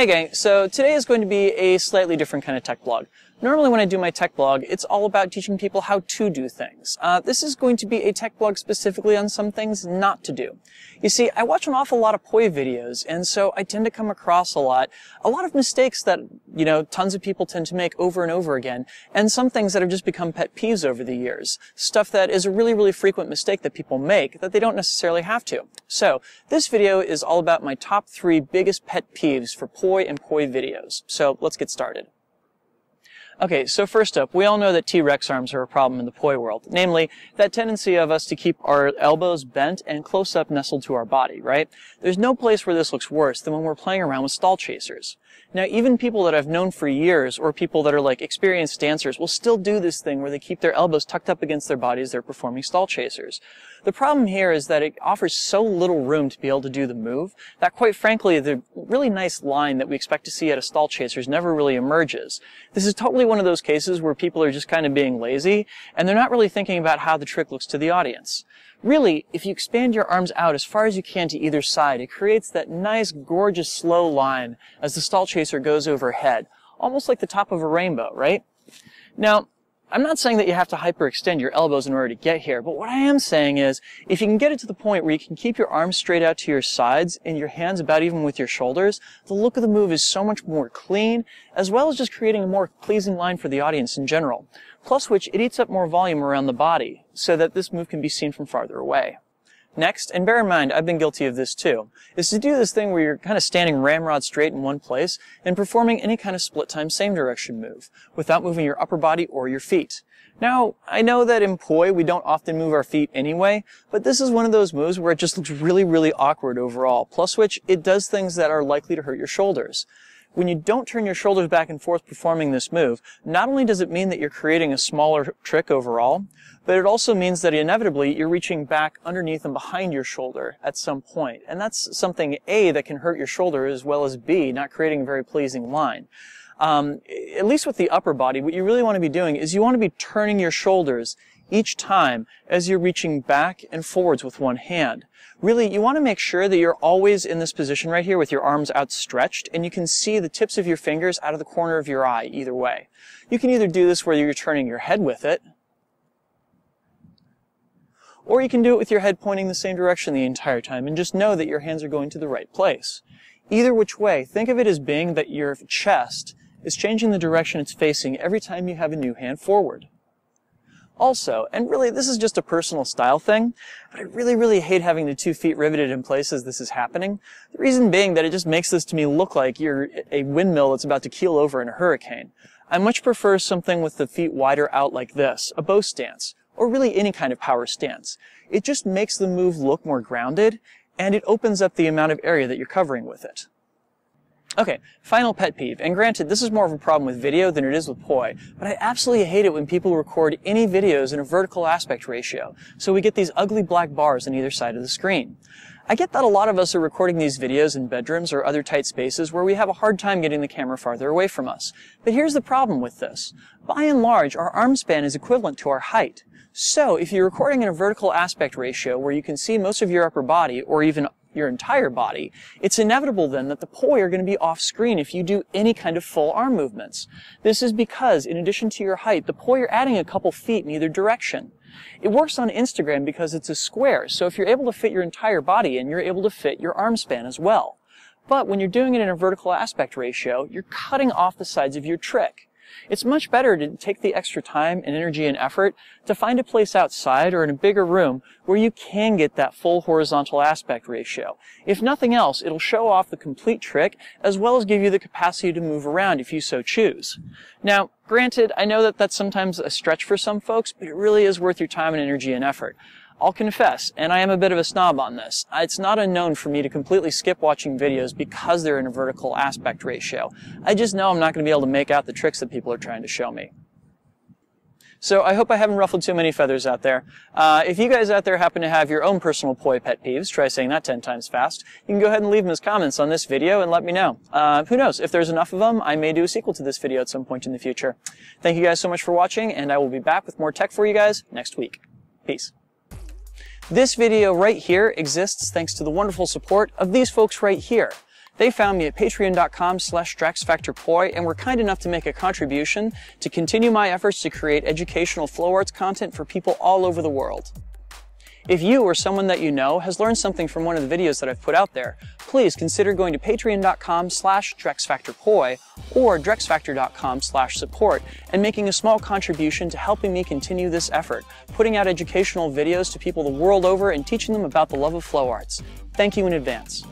Hey gang, so today is going to be a slightly different kind of tech blog. Normally when I do my tech blog, it's all about teaching people how to do things. This is going to be a tech blog specifically on some things not to do. You see, I watch an awful lot of poi videos, and so I tend to come across a lot of mistakes that, tons of people tend to make over and over again, and some things that have just become pet peeves over the years. Stuff that is a really, really frequent mistake that people make that they don't necessarily have to. So, this video is all about my top 3 biggest pet peeves for poi and poi videos. So, let's get started. Okay, so first up, we all know that T-Rex arms are a problem in the poi world. Namely, that tendency of us to keep our elbows bent and close up nestled to our body, right? There's no place where this looks worse than when we're playing around with stall chasers. Now, even people that I've known for years, or people that are like experienced dancers, will still do this thing where they keep their elbows tucked up against their body as they're performing stall chasers. The problem here is that it offers so little room to be able to do the move that, quite frankly, the really nice line that we expect to see at a stall chasers never really emerges. This is totally one of those cases where people are just kind of being lazy, and they're not really thinking about how the trick looks to the audience. Really, if you expand your arms out as far as you can to either side, it creates that nice, gorgeous, slow line as the stall chaser goes overhead, almost like the top of a rainbow, right? Now, I'm not saying that you have to hyperextend your elbows in order to get here, but what I am saying is, if you can get it to the point where you can keep your arms straight out to your sides and your hands about even with your shoulders, the look of the move is so much more clean, as well as just creating a more pleasing line for the audience in general. Plus which, it eats up more volume around the body, so that this move can be seen from farther away. Next, and bear in mind, I've been guilty of this too, is to do this thing where you're kind of standing ramrod straight in one place and performing any kind of split-time same-direction move, without moving your upper body or your feet. Now, I know that in poi we don't often move our feet anyway, but this is one of those moves where it just looks really, really awkward overall, plus which, it does things that are likely to hurt your shoulders. When you don't turn your shoulders back and forth performing this move, not only does it mean that you're creating a smaller trick overall, but it also means that inevitably you're reaching back underneath and behind your shoulder at some point. And that's something, A, that can hurt your shoulder, as well as B, not creating a very pleasing line. At least with the upper body, what you really want to be doing is you want to be turning your shoulders each time as you're reaching back and forwards with one hand. Really, you want to make sure that you're always in this position right here with your arms outstretched, and you can see the tips of your fingers out of the corner of your eye either way. You can either do this where you're turning your head with it, or you can do it with your head pointing the same direction the entire time and just know that your hands are going to the right place. Either which way, think of it as being that your chest is changing the direction it's facing every time you have a new hand forward. Also, and really this is just a personal style thing, but I really, really hate having the 2 feet riveted in place as this is happening. The reason being that it just makes this to me look like you're a windmill that's about to keel over in a hurricane. I much prefer something with the feet wider out like this, a bow stance, or really any kind of power stance. It just makes the move look more grounded, and it opens up the amount of area that you're covering with it. Okay, final pet peeve, and granted, this is more of a problem with video than it is with poi, but I absolutely hate it when people record any videos in a vertical aspect ratio, so we get these ugly black bars on either side of the screen. I get that a lot of us are recording these videos in bedrooms or other tight spaces where we have a hard time getting the camera farther away from us. But here's the problem with this. By and large, our arm span is equivalent to our height. So, if you're recording in a vertical aspect ratio where you can see most of your upper body, or even your entire body, it's inevitable then that the poi are going to be off screen if you do any kind of full arm movements. This is because, in addition to your height, the poi are adding a couple feet in either direction. It works on Instagram because it's a square, so if you're able to fit your entire body in, you're able to fit your arm span as well. But when you're doing it in a vertical aspect ratio, you're cutting off the sides of your trick. It's much better to take the extra time and energy and effort to find a place outside or in a bigger room where you can get that full horizontal aspect ratio. If nothing else, it'll show off the complete trick as well as give you the capacity to move around if you so choose. Now, granted, I know that that's sometimes a stretch for some folks, but it really is worth your time and energy and effort. I'll confess, and I am a bit of a snob on this, it's not unknown for me to completely skip watching videos because they're in a vertical aspect ratio. I just know I'm not going to be able to make out the tricks that people are trying to show me. So I hope I haven't ruffled too many feathers out there. If you guys out there happen to have your own personal poi pet peeves, try saying that 10 times fast, you can go ahead and leave them as comments on this video and let me know. Who knows, if there's enough of them, I may do a sequel to this video at some point in the future. Thank you guys so much for watching, and I will be back with more tech for you guys next week. Peace. This video right here exists thanks to the wonderful support of these folks right here. They found me at patreon.com/DrexFactorPoi and were kind enough to make a contribution to continue my efforts to create educational flow arts content for people all over the world. If you or someone that you know has learned something from one of the videos that I've put out there, please consider going to patreon.com/DrexFactorPoi or DrexFactor.com/support and making a small contribution to helping me continue this effort, putting out educational videos to people the world over and teaching them about the love of flow arts. Thank you in advance.